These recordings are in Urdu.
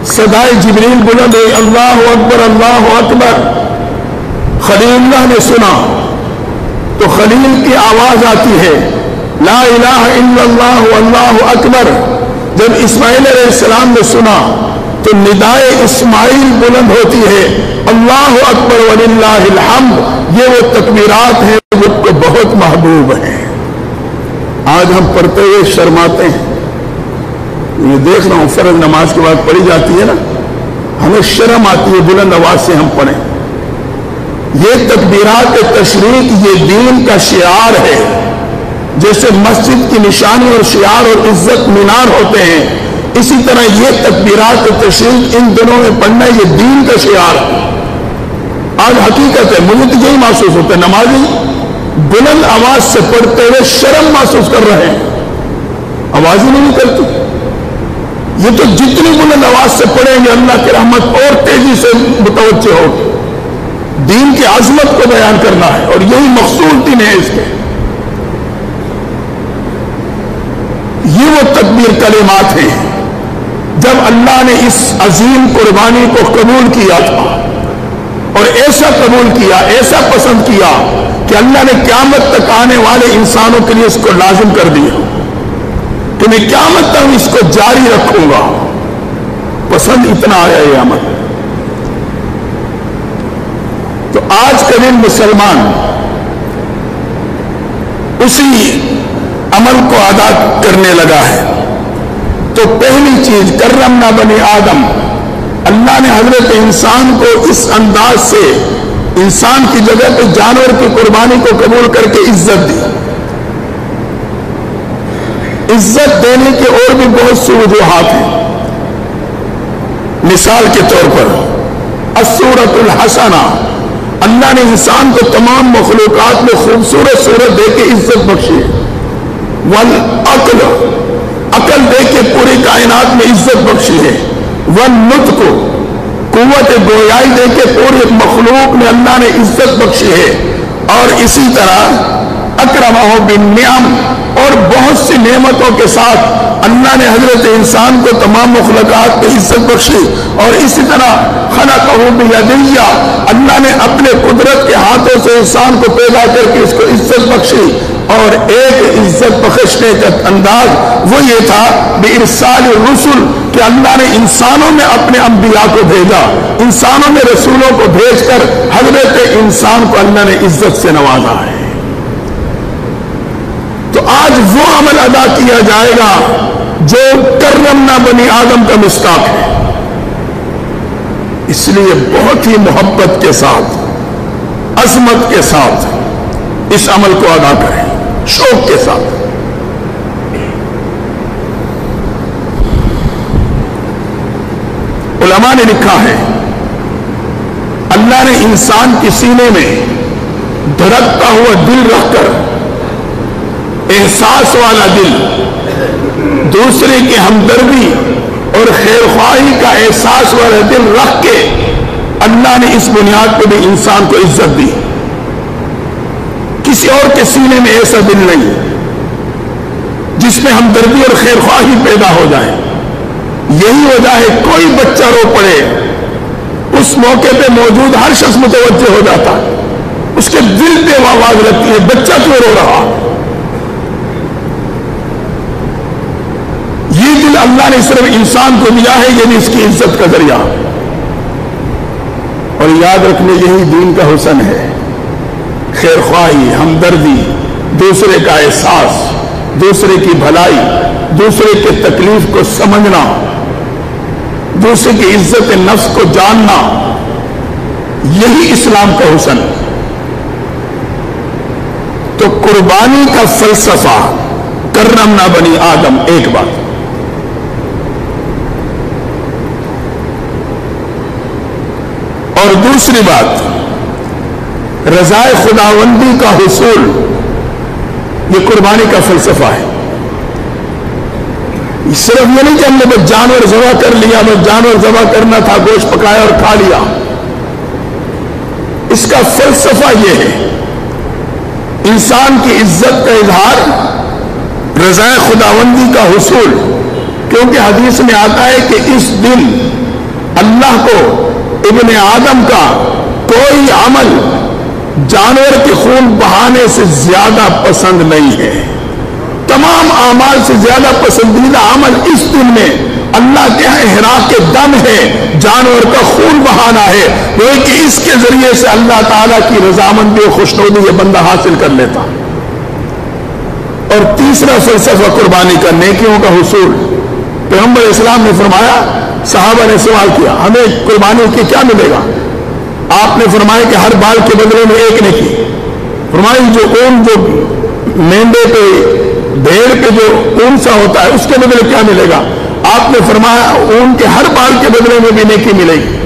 صدائے جبریل بلند ہوئی، اللہ اکبر اللہ اکبر۔ خلیل اللہ نے سنا تو خلیل کی آواز آتی ہے لا الہ الا اللہ واللہ اکبر۔ جب اسماعیل علیہ السلام نے سنا تو ندائے اسماعیل بلند ہوتی ہے اللہ اکبر وللہ الحمد۔ یہ وہ تکبیرات ہیں جو مجھ کو بہت محبوب ہیں۔ آج ہم پڑھتے ہوئے شرماتے ہیں، یہ دیکھ رہا ہوں فرض نماز کے بعد پڑھی جاتی ہے نا، ہمیں شرم آتی ہے بلند آواز سے ہم پڑھیں۔ یہ تکبیرات تشریق یہ دین کا شعار ہے، جیسے مسجد کی نشانی اور شعار اور عزت مینار ہوتے ہیں، اسی طرح یہ تکبیرات تشریق ان دنوں میں پڑھنا یہ دین کا شعار ہے۔ آج حقیقت ہے، مجھے تو یہی محسوس ہوتا ہے، نمازی بلند آواز سے پڑھتے ہوئے شرم محسوس کر رہے ہیں، آواز ہی نہیں کرتی۔ یہ تو جتنی بلند آواز سے پڑھیں گے اللہ کی رحمت اور تیزی سے متوجہ ہوگی۔ دین کی عظمت کو بیان کرنا ہے اور یہی مقصود دین ہے اس کے۔ یہ وہ تکبیر کلمات ہیں جب اللہ نے اس عظیم قربانی کو قبول کیا تھا، اور ایسا قبول کیا، ایسا پسند کیا کہ اللہ نے قیامت تک آنے والے انسانوں کے لیے اس کو لازم کر دیا کہ میں قیامت تک اس کو جاری رکھوں گا۔ پسند اتنا آیا یہ عمل۔ تو آج کا دن مسلمان اسی عمل کو ادا کرنے لگا ہے۔ تو پہلی چیز کرمنا بنی آدم، اللہ نے حضرت انسان کو اس انداز سے انسان کی جگہ پہ جانور کی قربانی کو قبول کر کے عزت دی۔ عزت دینے کے اور بھی بہت سی وجوہات ہیں۔ مثال کے طور پر الصورۃ الحسنہ، اللہ نے انسان کو تمام مخلوقات میں خوبصورت صورت دے کے عزت بخشی ہے۔ والعقل، عقل دے کے پوری کائنات میں عزت بخشی ہے۔ والنطق، قوت گویائی دے کے پوری مخلوق میں اللہ نے عزت بخشی ہے۔ اور اسی طرح اکرمہ بالنعم، اور بہت سی نعمتوں کے ساتھ اللہ نے حضرت انسان کو تمام مخلوقات میں عزت بخشی۔ اور اسی طرح خلقہ بیدیہ، اللہ نے اپنے قدرت کے ہاتھوں سے انسان کو پیدا کر کے اس کو عزت بخشی۔ اور ایک عزت بخشنے کا انداز وہ یہ تھا بِإِرْسَالِ الرُّسُلِ، کہ اللہ نے انسانوں میں اپنے انبیاء کو بھیجا، انسانوں میں رسولوں کو بھیج کر حضرت انسان کو اللہ نے عزت سے نوازا ہے۔ تو آج وہ عمل ادا کیا جائے گا جو کرمنا بنی آدم کا مصداق ہے۔ اس لیے بہت ہی محبت کے ساتھ، عظمت کے ساتھ اس عمل کو ادا کریں، شوق کے ساتھ۔ علماء نے لکھا ہے اللہ نے انسان کے سینے میں دھڑکتا ہوا دل رکھ کر، احساس والا دل، دوسرے کی ہمدردی اور خیر خواہی کا احساس والا دل رکھ کے اللہ نے اس بنیاد پہ بھی انسان کو عزت دی۔ کسی اور کے سینے میں ایسا دل نہیں جس میں ہمدردی اور خیر خواہی پیدا ہو جائے۔ یہی وجہ ہے کوئی بچہ رو پڑے، اس موقع پہ موجود ہر شخص متوجہ ہو جاتا ہے، اس کے دل پہ آواز لگتی ہے بچہ کیوں رو رہا۔ یہ دل اللہ نے صرف انسان کو دیا ہے، یہ بھی اس کی عزت کا ذریعہ۔ اور یاد رکھنے یہی دین کا حسن ہے، خیر خواہی، ہمدردی، دوسرے کا احساس، دوسرے کی بھلائی، دوسرے کے تکلیف کو سمجھنا، دوسرے کی عزت نفس کو جاننا، یہی اسلام کا حسن ہے۔ تو قربانی کا فلسفہ کرمنا بنی آدم ایک بات، اور دوسری بات رضائے خداوندی کا حصول، یہ قربانی کا فلسفہ ہے۔ صرف یہ نہیں کہ ہم نے بس جانور ذبح کر لیا، بس جانور ذبح کرنا تھا، گوشت پکایا اور کھا لیا۔ اس کا فلسفہ یہ ہے انسان کی عزت کا اظہار، رضائے خداوندی کا حصول، کیونکہ حدیث میں آتا ہے کہ اس دن اللہ کو ابن آدم کا کوئی عمل جانور کے خون بہانے سے زیادہ پسند نہیں ہے. تمام اعمال سے زیادہ پسندیدہ عمل اس دن میں اللہ کے احراق کے دم ہے، جانور کا خون بہانا ہے، وہ کہ اس کے ذریعے سے اللہ تعالیٰ کی رضامندی و خوشنودی یہ بندہ حاصل کر لیتا. اور تیسرا فلسفہ قربانی کا، نیکیوں کا حصول. پیغمبر اسلام نے فرمایا، صحابہ نے سوال کیا ہمیں قربانی کے کیا ملے گا؟ آپ نے فرمایا کہ ہر بال کے بدلے میں ایک نیکی. فرمایا جو اون جو مینڈے پہ بھیڑ پہ جو اون سا ہوتا ہے اس کے بدلے کیا ملے گا؟ آپ نے فرمایا اون کے ہر بال کے بدلے میں بھی نیکی ملے گی.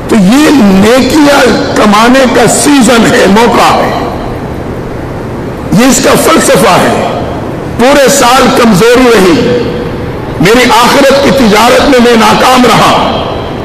تو یہ نیکیاں کمانے کا سیزن ہے، موقع ہے، یہ اس کا فلسفہ ہے. پورے سال کمزوری رہی، میری آخرت کی تجارت میں ناکام رہا،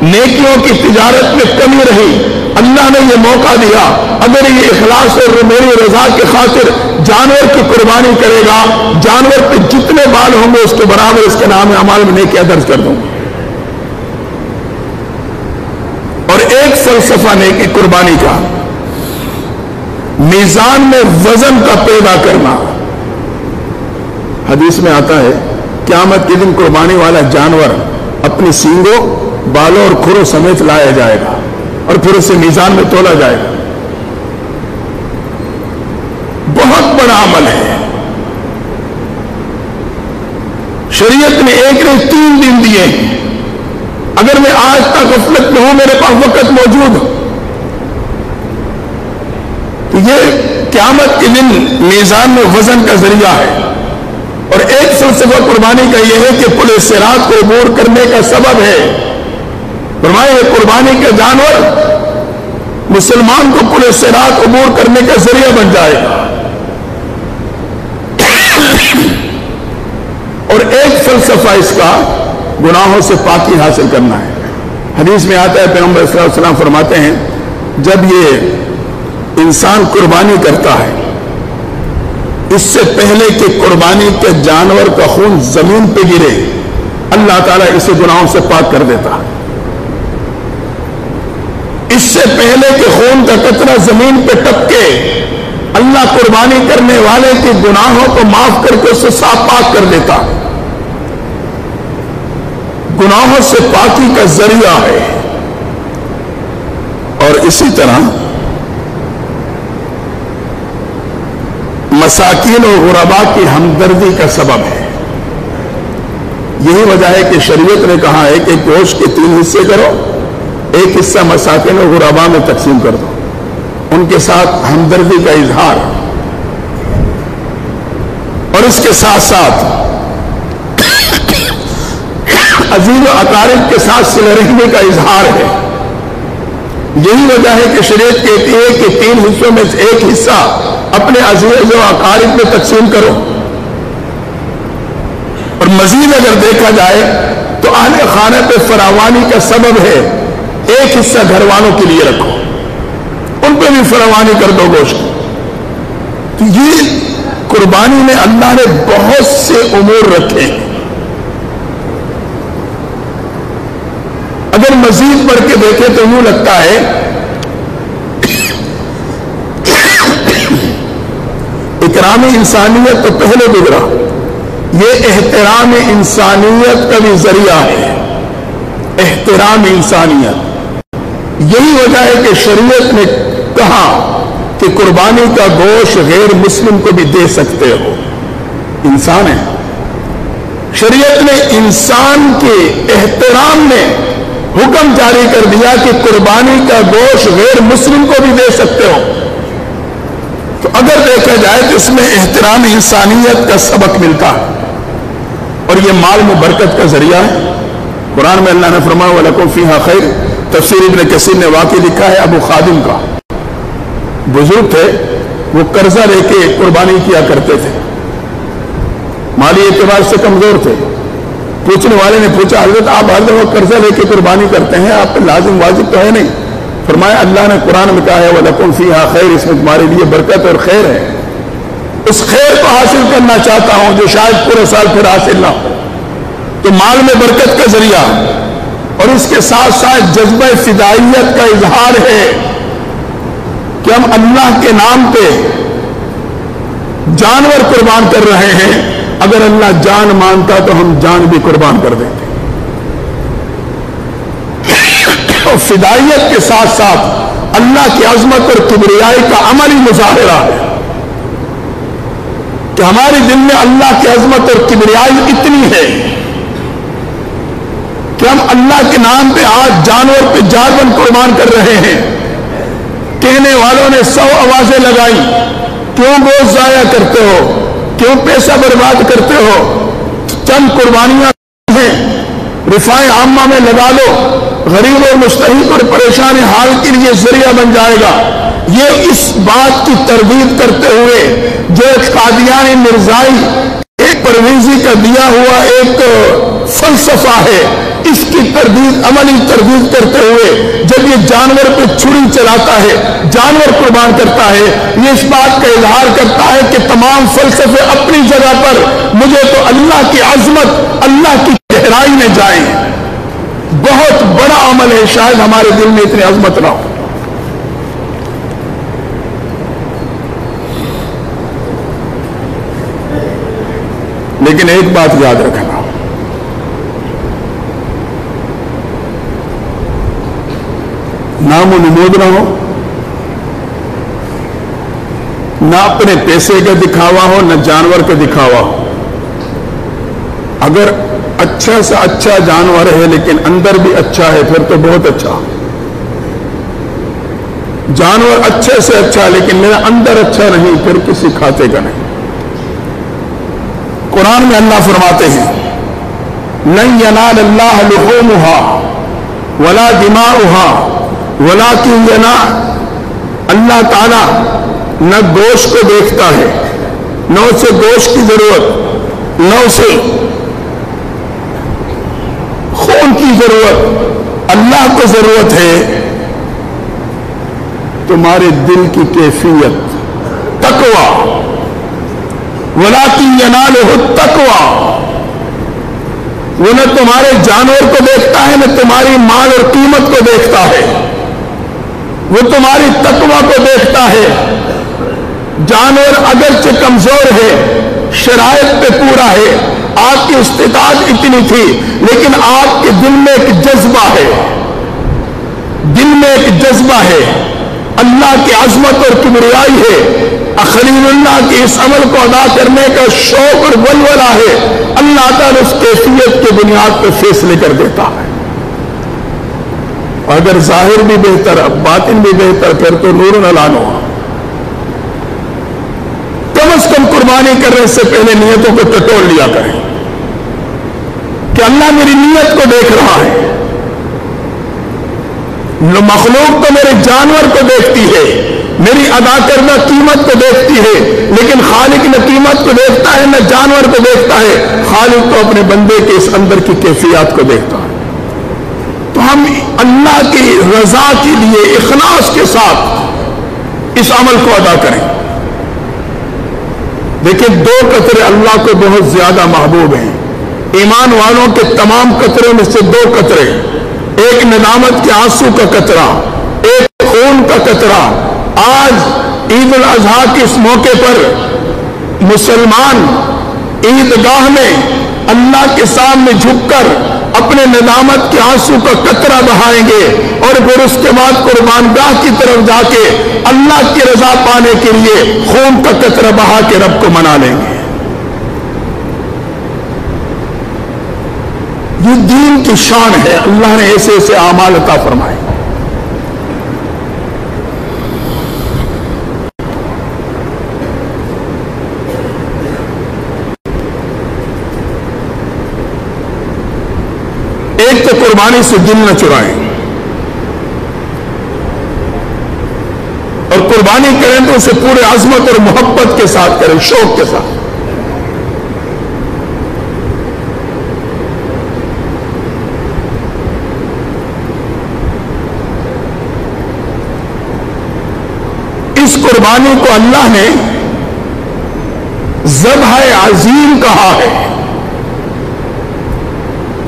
نیکیوں کی تجارت میں کمی رہی، اللہ نے یہ موقع دیا. اگر یہ اخلاص اور میری رضا کی خاطر جانور کی قربانی کرے گا، جانور پہ جتنے بال ہوں گے اس کے برابر اس کے نام اعمال میں نیکیاں درج کر دوں. اور ایک فلسفہ نیکی قربانی کا، میزان میں وزن کا پیدا کرنا. حدیث میں آتا ہے قیامت کے دن قربانی والا جانور اپنی سینگوں، بالوں اور کھروں سمیت لایا جائے گا اور پھر اسے میزان میں تولا جائے گا. بہت بڑا عمل ہے. شریعت نے ایک نے 3 دن دیے ہیں. اگر میں آج تک غفلت میں ہوں، میرے پاس وقت موجود ہو، تو یہ قیامت کے دن میزان میں وزن کا ذریعہ ہے. اور ایک فلسفہ قربانی کا یہ ہے کہ پل صراط کو عبور کرنے کا سبب ہے. فرمایا یہ قربانی کا جانور مسلمان کو پل صراط عبور کرنے کا ذریعہ بن جائے گا. اور ایک فلسفہ اس کا گناہوں سے پاکی حاصل کرنا ہے. حدیث میں آتا ہے پیغمبر صلی اللہ علیہ وسلم فرماتے ہیں جب یہ انسان قربانی کرتا ہے، اس سے پہلے کہ قربانی کے جانور کا خون زمین پہ گرے، اللہ تعالیٰ اسے گناہوں سے پاک کر دیتا ہے. اس سے پہلے کہ خون کا قطرہ زمین پہ ٹپکے، اللہ قربانی کرنے والے کے گناہوں کو معاف کر کے اسے صاف پاک کر دیتا ہے. گناہوں سے پاکی کا ذریعہ ہے. اور اسی طرح مساکین و غرباء کی ہمدردی کا سبب ہے. یہی وجہ ہے کہ شریعت نے کہا ہے کہ گوشت کے 3 حصے کرو، ایک حصہ مساکین و غرباء میں تقسیم کر دو، ان کے ساتھ ہمدردی کا اظہار. اور اس کے ساتھ ساتھ عزیز و اقارب کے ساتھ صلہ رحمی کا اظہار ہے. یہی وجہ ہے کہ شریعت کہتی ہے کہ 3 حصوں میں سے ایک حصہ اپنے عزیز و اقارب میں تقسیم کرو. اور مزید اگر دیکھا جائے تو اہل خانہ پہ فراوانی کا سبب ہے، ایک حصہ گھر والوں کے لیے رکھو، ان پہ بھی فراوانی کر دو گوشت. تو یہ قربانی میں اللہ نے بہت سے امور رکھے ہیں. اگر مزید پڑھ کے دیکھیں تو یوں لگتا ہے اکرام انسانیت تو پہلے گزرا، یہ احترام انسانیت کا بھی ذریعہ ہے. احترام انسانیت. یہی وجہ ہے کہ شریعت نے کہا کہ قربانی کا گوشت غیر مسلم کو بھی دے سکتے ہو، انسان ہے. شریعت نے انسان کے احترام میں حکم جاری کر دیا کہ قربانی کا گوشت غیر مسلم کو بھی دے سکتے ہو. تو اگر دیکھا جائے تو اس میں احترام انسانیت کا سبق ملتا ہے. اور یہ مال میں برکت کا ذریعہ ہے. قرآن میں اللہ نے فرمایا وَلَكُمْ فِيهَا خَيْرٌ. تفسیر ابن کثیر نے واقعہ لکھا ہے ابو خادم کا. بزرگ تھے، وہ قرضہ لے کے قربانی کیا کرتے تھے، مالی اعتبار سے کمزور تھے. پوچھنے والے نے پوچھا حضرت آپ ہر دفعہ قرضہ لے کے قربانی کرتے ہیں، آپ پہ لازم واجب تو ہے نہیں؟ فرمایا اللہ نے قرآن میں کہا ہے وَلَكُمْ فِيهَا خَيْرٌ، اس میں تمہارے لیے برکت اور خیر ہے. اس خیر کو حاصل کرنا چاہتا ہوں جو شاید پورے سال پھر حاصل نہ ہو. تو مال میں برکت کا ذریعہ، اور اس کے ساتھ ساتھ جذبہ فدائیت کا اظہار ہے کہ ہم اللہ کے نام پہ جانور قربان کر رہے ہیں. اگر اللہ جان مانتا تو ہم جان بھی قربان کر دیتے. اور فدائیت کے ساتھ ساتھ اللہ کی عظمت اور کبریائی کا عملی مظاہرہ ہے کہ ہمارے دل میں اللہ کی عظمت اور کبریائی اتنی ہے کہ ہم اللہ کے نام پہ آج جانور پہ جانور قربان کر رہے ہیں. کہنے والوں نے 100 آوازیں لگائی، کیوں گوشت ضائع کرتے ہو، کیوں پیسہ برباد کرتے ہو، چند قربانیاں ہیں رفاع عامہ میں لگا لو، غریب اور مستحق اور پریشان حال کے لیے ذریعہ بن جائے گا. یہ اس بات کی تردید کرتے ہوئے جو ایک قادیانی مرزائی ایک پرویزی کا دیا ہوا ایک فلسفہ ہے، اس کی تردید عملی تردید کرتے ہوئے جب یہ جانور پہ چھری چلاتا ہے، جانور قربان کرتا ہے، یہ اس بات کا اظہار کرتا ہے کہ تمام فلسفے اپنی جگہ پر، مجھے تو اللہ کی عظمت، اللہ کی گہرائی میں جائیں. بہت بڑا عمل ہے، شاید ہمارے دل میں اتنی عظمت نہ ہو. لیکن ایک بات یاد رکھنا، نام و نمود نہ ہو، نہ اپنے پیسے کا دکھاوا ہو، نہ جانور کا دکھاوا ہو. اگر اچھا سے اچھا جانور ہے لیکن اندر بھی اچھا ہے پھر تو بہت اچھا. جانور اچھے سے اچھا لیکن میرا اندر اچھا نہیں پھر کسی کھاتے کا نہیں. قرآن میں اللہ فرماتے ہیں لن ینال اللہ لحومها ولا دماؤها ولکن ینال، اللہ تعالی نہ گوشت کو دیکھتا ہے، نہ اسے گوشت کی ضرورت، نہ اسے خون کی ضرورت. اللہ کو ضرورت ہے تمہارے دل کی کیفیت، تقوی. وَلَٰكِن يَنَالُهُ التَّقْوَىٰ، وہ نہ تمہارے جانور کو دیکھتا ہے، نہ تمہاری مال اور قیمت کو دیکھتا ہے، وہ تمہاری تقوی کو دیکھتا ہے. جانور اگرچہ کمزور ہے، شرائط پہ پورا ہے، آپ کی استطاعت اتنی تھی، لیکن آپ کے دل میں ایک جذبہ ہے، دل میں ایک جذبہ ہے، اللہ کی عظمت اور کبریائی ہے، خلیل اللہ کے اس عمل کو ادا کرنے کا شوق اور ولولہ ہے. اللہ تعالیٰ اس کیفیت کی بنیاد پر فیصلے کر دیتا ہے. اگر ظاہر بھی بہتر باطن بھی بہتر پھر تو نور نلانو. کم از کم قربانی کرنے سے پہلے نیتوں کو ٹٹول لیا کریں کہ اللہ میری نیت کو دیکھ رہا ہے. مخلوق تو میرے جانور کو دیکھتی ہے، میری ادا کردہ قیمت کو دیکھتی ہے، لیکن خالق نہ قیمت کو دیکھتا ہے نہ جانور کو دیکھتا ہے. خالق تو اپنے بندے کے اس اندر کی کیفیات کو دیکھتا ہے. تو ہم اللہ کی رضا کے لیے اخلاص کے ساتھ اس عمل کو ادا کریں. دیکھیں 2 قطرے اللہ کو بہت زیادہ محبوب ہیں. ایمان والوں کے تمام قطروں میں سے 2 قطرے، ایک ندامت کے آنسو کا قطرہ، ایک خون کا قطرہ. آج عید الاضحیٰ کے اس موقع پر مسلمان عیدگاہ میں اللہ کے سامنے جھک کر اپنے ندامت کے آنسو کا قطرہ بہائیں گے اور پھر اس کے بعد قربان گاہ کی طرف جا کے اللہ کی رضا پانے کے لیے خون کا قطرہ بہا کے رب کو منا لیں گے. یہ دین کی شان ہے. اللہ نے ایسے ایسے اعمال عطا فرمائے. ایک تو قربانی سے دل نہ چرائیں، اور قربانی کریں تو اسے پورے عظمت اور محبت کے ساتھ کریں، شوق کے ساتھ. اس قربانی کو اللہ نے ذبح عظیم کہا ہے.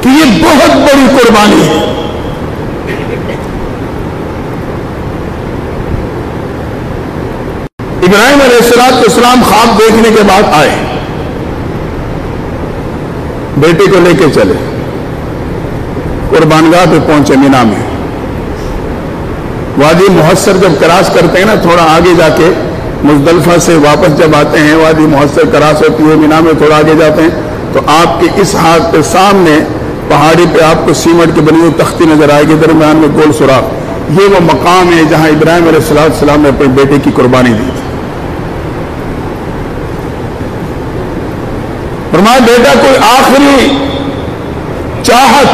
کہ یہ بہت بڑی قربانی ہے. ابراہیم علیہ السلام خواب دیکھنے کے بعد آئے, بیٹے کو لے کے چلے, قربانگاہ پہ پہنچے مینا میں. وادی محصر جب کراس کرتے ہیں نا, تھوڑا آگے جا کے مزدلفہ سے واپس جب آتے ہیں, وادی محصر کراس ہوتی ہے, مینا میں تھوڑا آگے جاتے ہیں تو آپ کے اس ہاتھ پہ سامنے پہاڑی پہ آپ کو سیمنٹ کی بنی ہوئی تختی نظر آئے گی, درمیان میں گول سوراخ. یہ وہ مقام ہے جہاں ابراہیم علیہ السلام نے اپنے بیٹے کی قربانی دی تھی. فرمایا بیٹا کوئی آخری چاہت,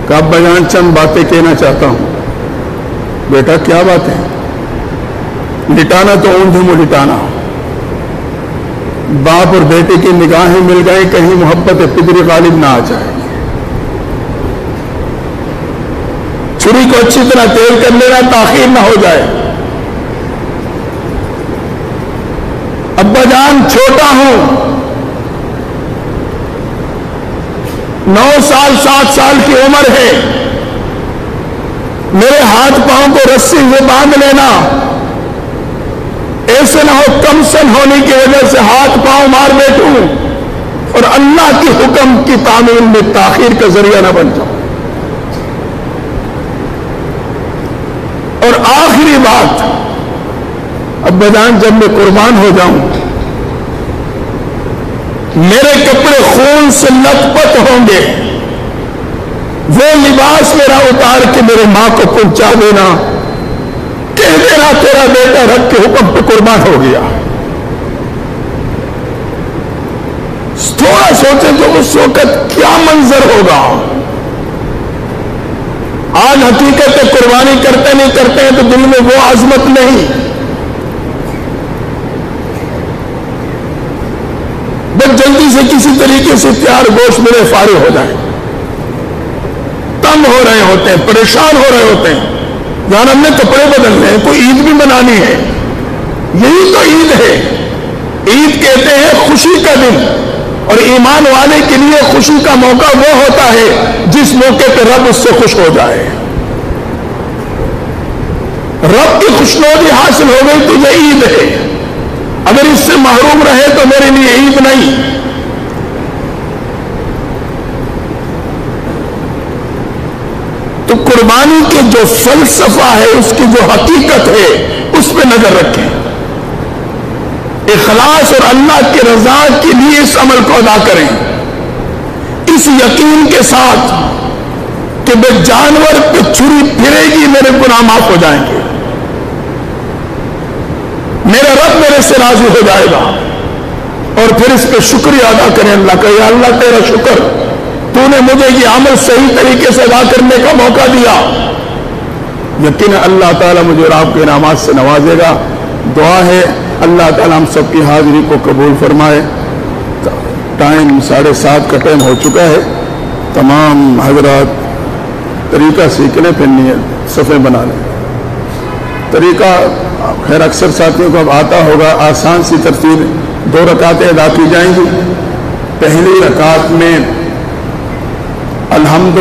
کہ ابا جان چند باتیں کہنا چاہتا ہوں. بیٹا کیا بات ہے؟ لٹانا تو اوندھے میں لٹانا. باپ اور بیٹے کی نگاہیں مل گئیں, کہیں محبت پدری غالب نہ آ جائے. چھری کو اچھی طرح تیل کر لینا, تاخیر نہ ہو جائے. ابا جان چھوٹا ہوں, 9 سال 7 سال کی عمر ہے, میرے ہاتھ پاؤں کو رسی سے باندھ لینا, ایسے نہ ہو کم سن ہونے کی وجہ سے ہاتھ پاؤں مار بیٹھوں اور اللہ کے حکم کی تعمیل میں تاخیر کا ذریعہ نہ بن جاؤں. اور آخری بات, ابا جان جب میں قربان ہو جاؤں میرے کپڑے خون سے لت پت ہوں گے, وہ لباس میرا اتار کے میرے ماں کو پہنچا دینا, کہہ دینا تیرا بیٹا رب کے حکم پہ قربان ہو گیا. تھوڑا سوچیں تو اس وقت کیا منظر ہوگا. آج حقیقت قربانی کرتے نہیں کرتے ہیں تو دل میں وہ عظمت نہیں, بس جلدی سے کسی طریقے سے تیار گوشت ملے فارغ ہو جائے. تنگ ہو رہے ہوتے ہیں, پریشان ہو رہے ہوتے ہیں, جہاں ہم نے کپڑے بدلنے ہیں, کوئی عید بھی منانی ہے. یہی تو عید ہے. عید کہتے ہیں خوشی کا دن, اور ایمان والے کے لیے خوشی کا موقع وہ ہوتا ہے جس موقع پہ رب اس سے خوش ہو جائے. رب کی خوشنودی حاصل ہو گئی تو یہ عید ہے. اگر اس سے محروم رہے تو میرے لیے عید نہیں. تو قربانی کے جو فلسفہ ہے, اس کی جو حقیقت ہے, اس پہ نظر رکھیں. اخلاص اور اللہ کی رضا کے لیے اس عمل کو ادا کریں, اس یقین کے ساتھ کہ بے جانور پہ چھری پھرے گی میرے گناہ معاف ہو جائیں گے, میرا رب میرے سے راضی ہو جائے گا. اور پھر اس پہ شکریہ ادا کریں اللہ کا, یا اللہ تیرا شکر, تو نے مجھے یہ عمل صحیح طریقے سے ادا کرنے کا موقع دیا. یقیناً اللہ تعالیٰ مجھے اور آپ کے انعامات سے نوازے گا. دعا ہے اللہ تعالیٰ ہم سب کی حاضری کو قبول فرمائے. ٹائم 7:30 کا ٹائم ہو چکا ہے. تمام حضرات طریقہ سیکھ لیں, پھر نیت صفیں بنا لیں. طریقہ خیر اکثر ساتھیوں کو اب آتا ہوگا. آسان سی ترتیب, 2 رکعتیں ادا کی جائیں گی. پہلی رکعت میں الحمد